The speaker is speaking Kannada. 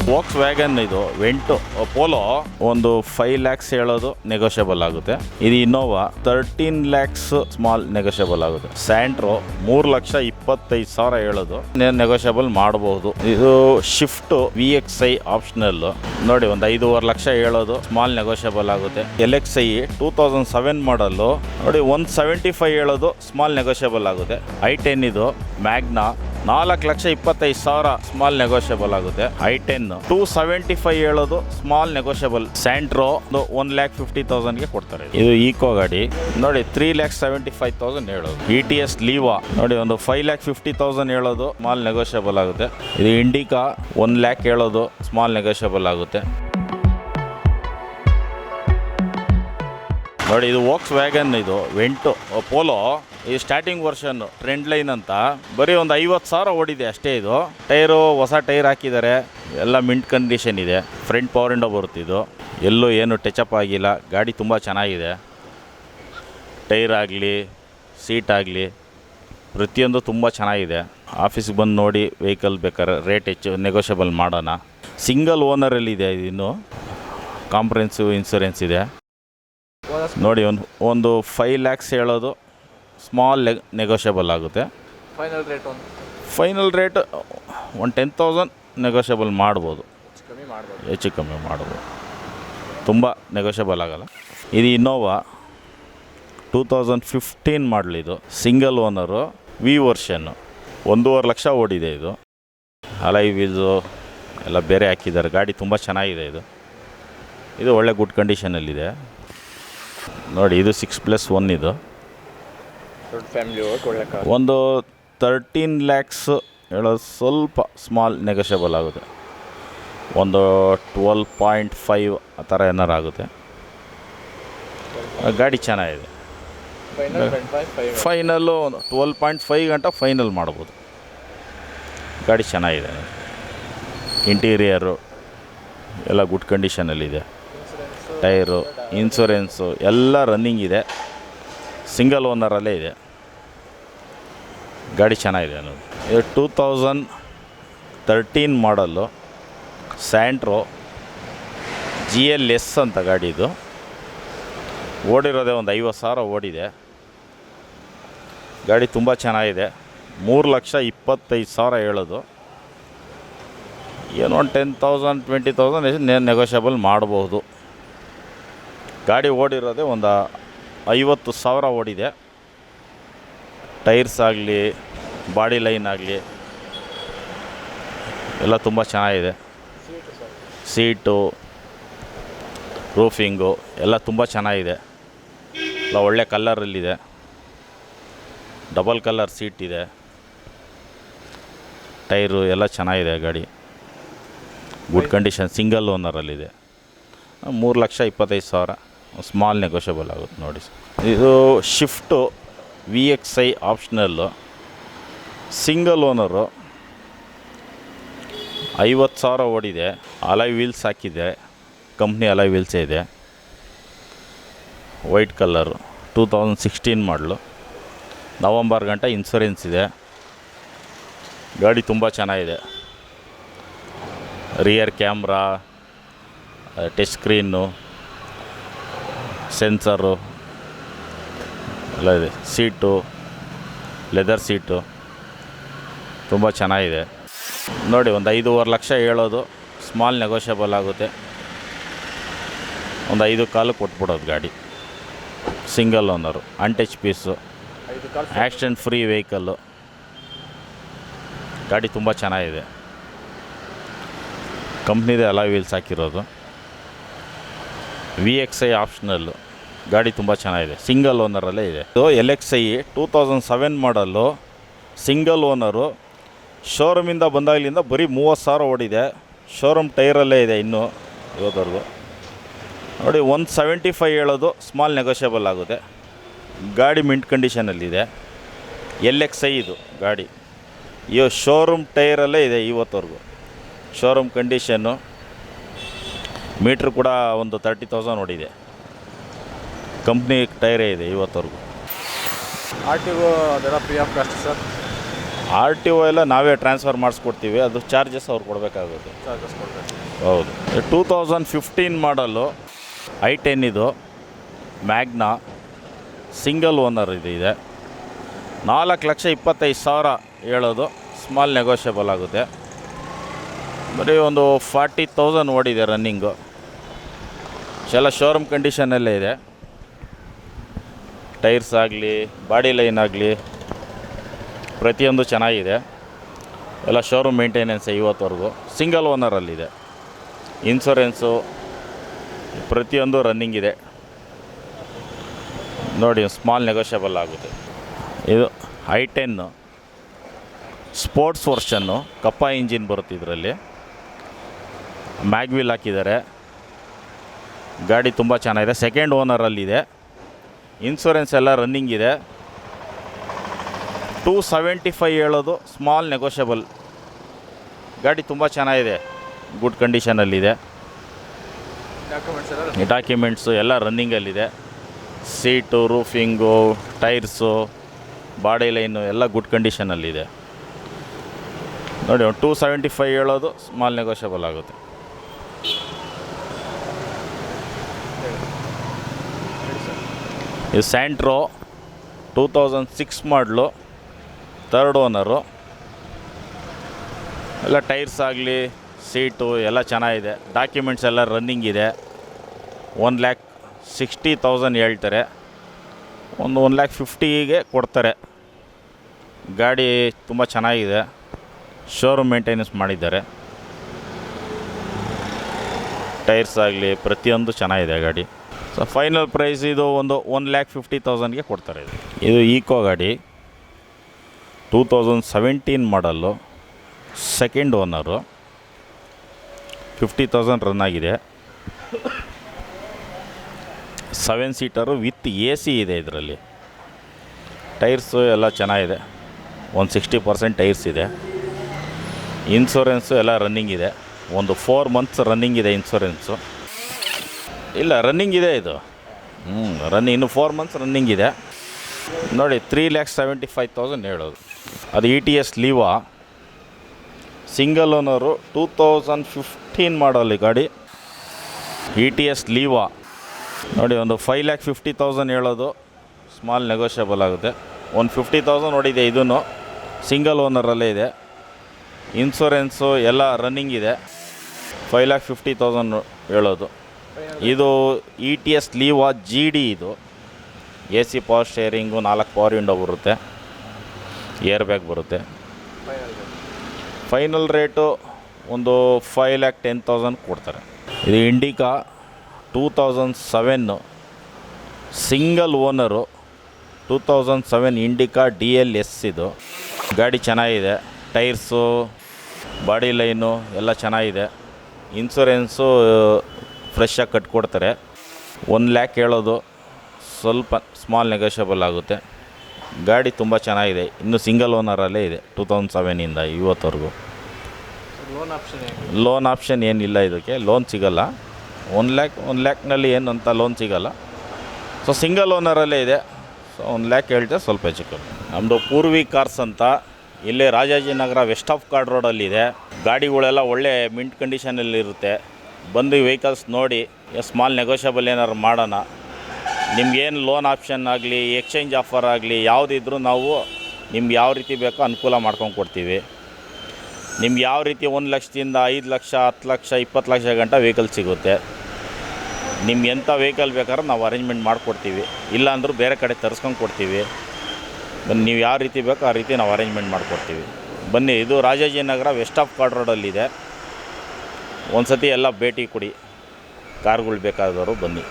ವೋಕ್ಸ್ ವ್ಯಾಗನ್ ಇದು ವೆಂಟು ಪೋಲೋ ಒಂದು 5 lakhs ಹೇಳೋದು ನೆಗೋಷಿಯಬಲ್ ಆಗುತ್ತೆ. ಇದು ಇನ್ನೋವಾ 13 lakhs ಸ್ಮಾಲ್ ನೆಗೋಷಿಯಬಲ್ ಆಗುತ್ತೆ. ಸ್ಯಾಂಟ್ರೋ 3,25,000 ಹೇಳೋದು ನೆಗೋಷಿಯಬಲ್ ಮಾಡಬಹುದು. ಇದು ಶಿಫ್ಟ್ VXI ಆಪ್ಷನಲ್ ನೋಡಿ ಒಂದು 5.5 ಲಕ್ಷ ಹೇಳೋದು ಸ್ಮಾಲ್ ನೆಗೋಷಿಯಬಲ್ ಆಗುತ್ತೆ. LXI 2007 ಮಾಡಲ್ಲು ನೋಡಿ 175 ಹೇಳೋದು ಸ್ಮಾಲ್ ನೆಗೋಷಿಯಬಲ್ ಆಗುತ್ತೆ. i10 ಇದು ಮ್ಯಾಗ್ನಾ 4,25,000 ಸ್ಮಾಲ್ ನೆಗೋಷಿಯಬಲ್ ಆಗುತ್ತೆ. i10 275 ಹೇಳೋದು ಸ್ಮಾಲ್ ನೆಗೋಷಿಯಬಲ್. ಸ್ಯಾಂಟ್ರೋ 1,50,000ಗೆ ಕೊಡ್ತಾರೆ. ಇದು ಈಕೋ ಗಾಡಿ ನೋಡಿ 3,75,000 ಹೇಳೋದು. ETS ಲೀವಾ ನೋಡಿ ಒಂದು 5,50,000 ಹೇಳೋದು ಸ್ಮಾಲ್ ನೆಗೋಷಿಯಬಲ್ ಆಗುತ್ತೆ. ಇದು ಇಂಡಿಕಾ 1 lakh ಹೇಳೋದು ಸ್ಮಾಲ್ ನೆಗೋಷಿಯಬಲ್ ಆಗುತ್ತೆ. ನೋಡಿ ಇದು ವೋಕ್ಸ್ ವ್ಯಾಗನ್ ಇದು ವೆಂಟು ಪೋಲೋ ಈ ಸ್ಟಾರ್ಟಿಂಗ್ ವರ್ಷನ್ ಟ್ರೆಂಡ್ ಲೈನ್ ಅಂತ ಬರೀ ಒಂದು 50,000 ಓಡಿದೆ ಅಷ್ಟೇ. ಇದು ಟೈರು ಹೊಸ ಟೈರ್ ಹಾಕಿದ್ದಾರೆ, ಎಲ್ಲ ಮಿಂಟ್ ಕಂಡೀಷನ್ ಇದೆ. ಫ್ರಂಟ್ ಪವರ್ ವಿಂಡೋ ಬರುತ್ತಿದ್ದು, ಎಲ್ಲೂ ಏನು ಟಚಪ್ ಆಗಿಲ್ಲ. ಗಾಡಿ ತುಂಬ ಚೆನ್ನಾಗಿದೆ. ಟೈರ್ ಆಗಲಿ ಸೀಟ್ ಆಗಲಿ ಪ್ರತಿಯೊಂದು ತುಂಬ ಚೆನ್ನಾಗಿದೆ. ಆಫೀಸ್ಗೆ ಬಂದು ನೋಡಿ ವೆಹಿಕಲ್ ಬೇಕಾದ್ರೆ ರೇಟ್ ಹೆಚ್ಚು ನೆಗೋಷಿಯಬಲ್ ಮಾಡೋಣ. ಸಿಂಗಲ್ ಓನರಲ್ಲಿದೆ. ಇದು ಇನ್ನು ಕಾಂಪ್ರಿಹೆನ್ಸಿವ್ ಇನ್ಸೂರೆನ್ಸ್ ಇದೆ ನೋಡಿ. ಒಂದು 5 lakhs ಹೇಳೋದು ಸ್ಮಾಲ್ ನೆಗೋಷಿಯಬಲ್ ಆಗುತ್ತೆ. ಫೈನಲ್ ರೇಟ್ ಒಂದು 10,000 ನೆಗೋಷಿಯಬಲ್ ಮಾಡ್ಬೋದು, ಹೆಚ್ಚು ಕಮ್ಮಿ ಮಾಡ್ಬೋದು, ತುಂಬ ನೆಗೋಷಿಯಬಲ್ ಆಗಲ್ಲ. ಇದು ಇನ್ನೋವಾ 2015 ಮಾಡಲ್. ಇದು ಸಿಂಗಲ್ ಓನರು ವಿ ವರ್ಷನ್ನು 1.5 ಲಕ್ಷ ಓಡಿದೆ. ಇದು ಅಲೈ ವೀಲ್ಸು ಎಲ್ಲ ಬೇರೆ ಹಾಕಿದ್ದಾರೆ. ಗಾಡಿ ತುಂಬ ಚೆನ್ನಾಗಿದೆ. ಇದು ಒಳ್ಳೆ ಗುಡ್ ಕಂಡೀಷನಲ್ಲಿದೆ ನೋಡಿ. ಇದು 6+1 ಇದು ಒಂದು 13 lakhs ಹೇಳೋದು ಸ್ವಲ್ಪ ಸ್ಮಾಲ್ ನೆಗೋಷಿಯಬಲ್ ಆಗುತ್ತೆ. ಒಂದು 12.5 ಆ ಥರ ಏನಾರು ಆಗುತ್ತೆ. ಗಾಡಿ ಚೆನ್ನಾಗಿದೆ. ಫೈನಲ್ಲು 12.5 ಗಂಟ ಫೈನಲ್ ಮಾಡ್ಬೋದು. ಗಾಡಿ ಚೆನ್ನಾಗಿದೆ. ಇಂಟೀರಿಯರು ಎಲ್ಲ ಗುಡ್ ಕಂಡೀಷನಲ್ಲಿದೆ. ಟೈರು ಇನ್ಸೂರೆನ್ಸು ಎಲ್ಲ ರನ್ನಿಂಗ್ ಇದೆ. ಸಿಂಗಲ್ ಓನರಲ್ಲೇ ಇದೆ. ಗಾಡಿ ಚೆನ್ನಾಗಿದೆ ಅನ್ನೋದು. ಇದು 2013 ಮಾಡಲ್ಲು ಸ್ಯಾಂಟ್ರೋ GLS ಅಂತ ಗಾಡಿ. ಇದು ಓಡಿರೋದೇ ಒಂದು 50,000 ಓಡಿದೆ. ಗಾಡಿ ತುಂಬ ಚೆನ್ನಾಗಿದೆ. 3,25,000 ಹೇಳೋದು. ಏನೋ ಒಂದು 10,000 20,000 ನೆಗೋಷಿಯಬಲ್ ಮಾಡಬಹುದು. ಗಾಡಿ ಓಡಿರೋದೇ ಒಂದು 50,000 ಓಡಿದೆ. ಟೈರ್ಸ್ ಆಗಲಿ ಬಾಡಿ ಲೈನ್ ಆಗಲಿ ಎಲ್ಲ ತುಂಬ ಚೆನ್ನಾಗಿದೆ. ಸೀಟು ರೂಫಿಂಗು ಎಲ್ಲ ತುಂಬ ಚೆನ್ನಾಗಿದೆ. ಎಲ್ಲ ಒಳ್ಳೆ ಕಲ್ಲರಲ್ಲಿದೆ. ಡಬಲ್ ಕಲರ್ ಸೀಟ್ ಇದೆ. ಟೈರು ಎಲ್ಲ ಚೆನ್ನಾಗಿದೆ. ಗಾಡಿ ಗುಡ್ ಕಂಡೀಷನ್ ಸಿಂಗಲ್ ಓನರಲ್ಲಿದೆ. 3,25,000 ಸ್ಮಾಲ್ ನೆಗೋಷಿಯಬಲ್ ಆಗುತ್ತೆ ನೋಡಿ. ಇದು ಶಿಫ್ಟು VXI ಆಪ್ಷನಲ್ಲು ಸಿಂಗಲ್ ಓನರು 50,000 ಓಡಿದೆ. ಅಲೈ ವೀಲ್ಸ್ ಹಾಕಿದೆ. ಕಂಪ್ನಿ ಅಲೈ ವೀಲ್ಸೇ ಇದೆ. ವೈಟ್ ಕಲರು 2016 ಮಾಡಲು. ನವಂಬರ್ ಗಂಟ ಇನ್ಸೂರೆನ್ಸ್ ಇದೆ. ಗಾಡಿ ತುಂಬ ಚೆನ್ನಾಗಿದೆ. Rear camera, touch screen, sensor ಎಲ್ಲ ಇದೆ. ಸೀಟು ಲೆದರ್ ಸೀಟು ತುಂಬ ಚೆನ್ನಾಗಿದೆ ನೋಡಿ. ಒಂದು 5.5 ಲಕ್ಷ ಹೇಳೋದು ಸ್ಮಾಲ್ ನೆಗೋಷಿಯಬಲ್ ಆಗುತ್ತೆ. ಒಂದು 5 ಕಾಲು ಕೊಟ್ಬಿಡೋದು. ಗಾಡಿ single owner, ಅನ್ಟಚ್ piece, accident free vehicle. ಗಾಡಿ ತುಂಬ ಚೆನ್ನಾಗಿದೆ. ಕಂಪ್ನಿದೇ ಅಲಾಯ್ ವೀಲ್ಸ್ ಹಾಕಿರೋದು. VXI optional. ಗಾಡಿ ತುಂಬ ಚೆನ್ನಾಗಿದೆ. ಸಿಂಗಲ್ ಓನರಲ್ಲೇ ಇದೆ. ಇದು LXI 2007 ಮಾಡಲ್ಲು ಸಿಂಗಲ್ ಓನರು. ಶೋರೂಮಿಂದ ಬಂದಾಗಲಿಂದ ಬರೀ 30,000 ಓಡಿದೆ. ಶೋರೂಮ್ ಟೈರಲ್ಲೇ ಇದೆ ಇನ್ನೂ ಇವತ್ತವರೆಗೂ ನೋಡಿ. 175 ಹೇಳೋದು ಸ್ಮಾಲ್ ನೆಗೋಷಿಯಬಲ್ ಆಗುತ್ತೆ. ಗಾಡಿ ಮಿಂಟ್ ಕಂಡೀಷನಲ್ಲಿದೆ. LXI ಇದು ಗಾಡಿ. ಶೋರೂಮ್ ಟೈರಲ್ಲೇ ಇದೆ ಇವತ್ತವರೆಗೂ. Showroom condition. ಮೀಟ್ರ್ ಕೂಡ ಒಂದು 30,000 ಓಡಿದೆ. ಕಂಪ್ನಿ ಟೈರೇ ಇದೆ ಇವತ್ತವರೆಗೂ. RTO ಅದೆಲ್ಲ free of cost sir. R T O ಎಲ್ಲ ನಾವೇ ಟ್ರಾನ್ಸ್ಫರ್ ಮಾಡಿಸ್ಕೊಡ್ತೀವಿ, ಅದು ಚಾರ್ಜಸ್ ಅವ್ರು ಕೊಡಬೇಕಾಗುತ್ತೆ. ಹೌದು. 2015 ಮಾಡಲು i10 ಇದು ಮ್ಯಾಗ್ನಾ ಸಿಂಗಲ್ ಓನರ್ ಇದೆ. 4,25,000 ಹೇಳೋದು, ಸ್ಮಾಲ್ ನೆಗೋಷಿಯಬಲ್ ಆಗುತ್ತೆ. ಬರೀ ಒಂದು 40,000 ಓಡಿದೆ ರನ್ನಿಂಗು. ಎಲ್ಲ ಶೋರೂಮ್ ಕಂಡೀಷನಲ್ಲೇ ಇದೆ. ಟೈರ್ಸ್ ಆಗಲಿ, ಬಾಡಿ ಲೈನ್ ಆಗಲಿ, ಪ್ರತಿಯೊಂದು ಚೆನ್ನಾಗಿದೆ. ಎಲ್ಲ ಶೋರೂಮ್ ಮೇಂಟೆನೆನ್ಸ್ ಇವತ್ತವರೆಗೂ. ಸಿಂಗಲ್ ಓನರಲ್ಲಿದೆ. ಇನ್ಶೂರೆನ್ಸು ಪ್ರತಿಯೊಂದು ರನ್ನಿಂಗ್ ಇದೆ. ನೋಡಿ, ಸ್ಮಾಲ್ ನೆಗೋಷಿಯಬಲ್ ಆಗುತ್ತೆ. ಇದು i10 ಸ್ಪೋರ್ಟ್ಸ್ ವರ್ಷನ್ನು, ಕಪ್ಪ ಇಂಜಿನ್ ಬರುತ್ತೆ ಇದರಲ್ಲಿ. ಮ್ಯಾಗ್ವಿಲ್ ಹಾಕಿದ್ದಾರೆ. ಗಾಡಿ ತುಂಬ ಚೆನ್ನಾಗಿದೆ. ಸೆಕೆಂಡ್ ಓನರಲ್ಲಿದೆ. ಇನ್ಶೂರೆನ್ಸ್ ಎಲ್ಲ ರನ್ನಿಂಗ್ ಇದೆ. 275 ಹೇಳೋದು, ಸ್ಮಾಲ್ ನೆಗೋಷಿಯಬಲ್. ಗಾಡಿ ತುಂಬ ಚೆನ್ನಾಗಿದೆ, ಗುಡ್ ಕಂಡೀಷನಲ್ಲಿದೆ. ಡಾಕ್ಯುಮೆಂಟ್ಸು ಎಲ್ಲ ರನ್ನಿಂಗಲ್ಲಿದೆ. Seat, roofing, tyres, body line ಎಲ್ಲ ಗುಡ್ ಕಂಡೀಷನಲ್ಲಿದೆ. ನೋಡಿ, 275 ಹೇಳೋದು, ಸ್ಮಾಲ್ ನೆಗೋಷಿಯಬಲ್ ಆಗುತ್ತೆ. ಇದು ಸ್ಯಾಂಟ್ರೋ 2006 ಮಾಡಲು, ಥರ್ಡ್ ಓನರು. ಎಲ್ಲ ಟೈರ್ಸ್ ಆಗಲಿ, ಸೀಟು ಎಲ್ಲ ಚೆನ್ನಾಗಿದೆ. ಡಾಕ್ಯುಮೆಂಟ್ಸ್ ಎಲ್ಲ ರನ್ನಿಂಗ್ ಇದೆ. 1,60,000 ಹೇಳ್ತಾರೆ. ಒಂದು 1,50,000ಗೆ ಕೊಡ್ತಾರೆ. ಗಾಡಿ ತುಂಬ ಚೆನ್ನಾಗಿದೆ. ಶೋರೂಮ್ ಮೇಂಟೆನೆನ್ಸ್ ಮಾಡಿದ್ದಾರೆ. ಟೈರ್ಸ್ ಆಗಲಿ ಪ್ರತಿಯೊಂದು ಚೆನ್ನಾಗಿದೆ ಗಾಡಿ. ಸೊ ಫೈನಲ್ ಪ್ರೈಸ್ ಇದು ಒಂದು 1,50,000ಗೆ ಕೊಡ್ತಾರೆ. ಇದು ಈಕೋ ಗಾಡಿ 2017 ಮಾಡಲು, ಸೆಕೆಂಡ್ ಓನರು. 50,000 ರನ್ ಆಗಿದೆ. 7 ಸೀಟರು ವಿತ್ AC ಇದೆ ಇದರಲ್ಲಿ. ಟೈರ್ಸು ಎಲ್ಲ ಚೆನ್ನಾಗಿದೆ. 60% ಟೈರ್ಸ್ ಇದೆ. ಇನ್ಶೂರೆನ್ಸು ಎಲ್ಲ ರನ್ನಿಂಗ್ ಇದೆ. ಒಂದು 4 ಮಂತ್ಸ್ ರನ್ನಿಂಗ್ ಇದೆ ಇನ್ಶೂರೆನ್ಸು. ಇಲ್ಲ, ರನ್ನಿಂಗ್ ಇದೆ ಇದು. ಇನ್ನು 4 ಮಂತ್ಸ್ ರನ್ನಿಂಗ್ ಇದೆ. ನೋಡಿ, 3,75,000 ಹೇಳೋದು. ಅದು ETS ಲೀವಾ, ಸಿಂಗಲ್ ಓನರು. 2015 ಮಾಡಲಿ ಗಾಡಿ. ETS ಲೀವಾ. ನೋಡಿ, ಒಂದು 5,50,000 ಹೇಳೋದು, ಸ್ಮಾಲ್ ನೆಗೋಷಿಯಬಲ್ ಆಗುತ್ತೆ. 50,000 ನೋಡಿದೆ. ಇದೂ ಸಿಂಗಲ್ ಓನರಲ್ಲೇ ಇದೆ. ಇನ್ಶೂರೆನ್ಸು ಎಲ್ಲ ರನ್ನಿಂಗ್ ಇದೆ. 5,50,000 ಹೇಳೋದು. ಇದು ETS ಲೀವಾ GD. ಇದು AC power steering, 4 power window ಬರುತ್ತೆ, ಏರ್ ಬ್ಯಾಗ್ ಬರುತ್ತೆ. ಫೈನಲ್ ರೇಟು ಒಂದು 5,10,000 ಕೊಡ್ತಾರೆ. ಇದು Indica 2007 single owner. 2007 Indica DLS ಇದು. ಗಾಡಿ ಚೆನ್ನಾಗಿದೆ. ಟೈರ್ಸು, ಬಾಡಿ ಲೈನು ಎಲ್ಲ ಚೆನ್ನಾಗಿದೆ. ಇನ್ಶೂರೆನ್ಸು ಫ್ರೆಶ್ಶಾಗಿ ಕಟ್ಕೊಡ್ತಾರೆ. 1,00,000 ಹೇಳೋದು, ಸ್ವಲ್ಪ ಸ್ಮಾಲ್ ನೆಗೋಷಿಯಬಲ್ ಆಗುತ್ತೆ. ಗಾಡಿ ತುಂಬ ಚೆನ್ನಾಗಿದೆ. ಇನ್ನೂ ಸಿಂಗಲ್ ಓನರಲ್ಲೇ ಇದೆ 2007ಇಂದ ಇವತ್ತವರೆಗೂ. ಲೋನ್ ಆಪ್ಷನ್ ಏನಿಲ್ಲ ಇದಕ್ಕೆ. ಲೋನ್ ಸಿಗೋಲ್ಲ. 1,00,000 ಏನು ಅಂತ ಲೋನ್ ಸಿಗೋಲ್ಲ. ಸೊ ಸಿಂಗಲ್ ಓನರಲ್ಲೇ ಇದೆ. ಸೊ 1,00,000 ಹೇಳ್ತಾರೆ, ಸ್ವಲ್ಪ ಹೆಚ್ಚು ಕಮ್ಮಿ. ನಮ್ಮದು ಪೂರ್ವಿ ಕಾರ್ಸ್ ಅಂತ, ಇಲ್ಲೇ ರಾಜಾಜಿನಗರ ವೆಸ್ಟ್ ಆಫ್ ಕಾರ್ಡ್ ರೋಡಲ್ಲಿದೆ. ಗಾಡಿಗಳೆಲ್ಲ ಒಳ್ಳೆ ಮಿಂಟ್ ಕಂಡೀಷನಲ್ಲಿರುತ್ತೆ. ಬಂದು ವೆಹಿಕಲ್ಸ್ ನೋಡಿ, ಸ್ಮಾಲ್ ನೆಗೋಷಿಯಬಲ್ ಏನಾದ್ರು ಮಾಡೋಣ. ನಿಮ್ಗೇನು ಲೋನ್ ಆಪ್ಷನ್ ಆಗಲಿ, ಎಕ್ಸ್ಚೇಂಜ್ ಆಫರ್ ಆಗಲಿ, ಯಾವುದಿದ್ರೂ ನಾವು ನಿಮ್ಗೆ ಯಾವ ರೀತಿ ಬೇಕೋ ಅನುಕೂಲ ಮಾಡ್ಕೊಂಡು ಕೊಡ್ತೀವಿ. ನಿಮ್ಗೆ ಯಾವ ರೀತಿ 1 ಲಕ್ಷದಿಂದ 5 ಲಕ್ಷ, 10 ಲಕ್ಷ, 20 ಲಕ್ಷ ಗಂಟ ವೆಹಿಕಲ್ ಸಿಗುತ್ತೆ. ನಿಮ್ಗೆ ಎಂಥ ವೆಹಿಕಲ್ ಬೇಕಾದ್ರೂ ನಾವು ಅರೇಂಜ್ಮೆಂಟ್ ಮಾಡಿಕೊಡ್ತೀವಿ. ಇಲ್ಲಾಂದ್ರೂ ಬೇರೆ ಕಡೆ ತರಿಸ್ಕೊಂಡು ಕೊಡ್ತೀವಿ. ನೀವು ಯಾವ ರೀತಿ ಬೇಕೋ ಆ ರೀತಿ ನಾವು ಅರೇಂಜ್ಮೆಂಟ್ ಮಾಡಿಕೊಡ್ತೀವಿ. ಬನ್ನಿ, ಇದು ರಾಜಾಜಿನಗರ ವೆಸ್ಟ್ ಆಫ್ ಕಾರ್ಡ್ ರೋಡಲ್ಲಿದೆ. ಒಂದು ಸತಿ ಎಲ್ಲ ಭೇಟಿ ಕೊಡಿ. ಕಾರ್ಗಳು ಬೇಕಾದವರು ಬನ್ನಿ.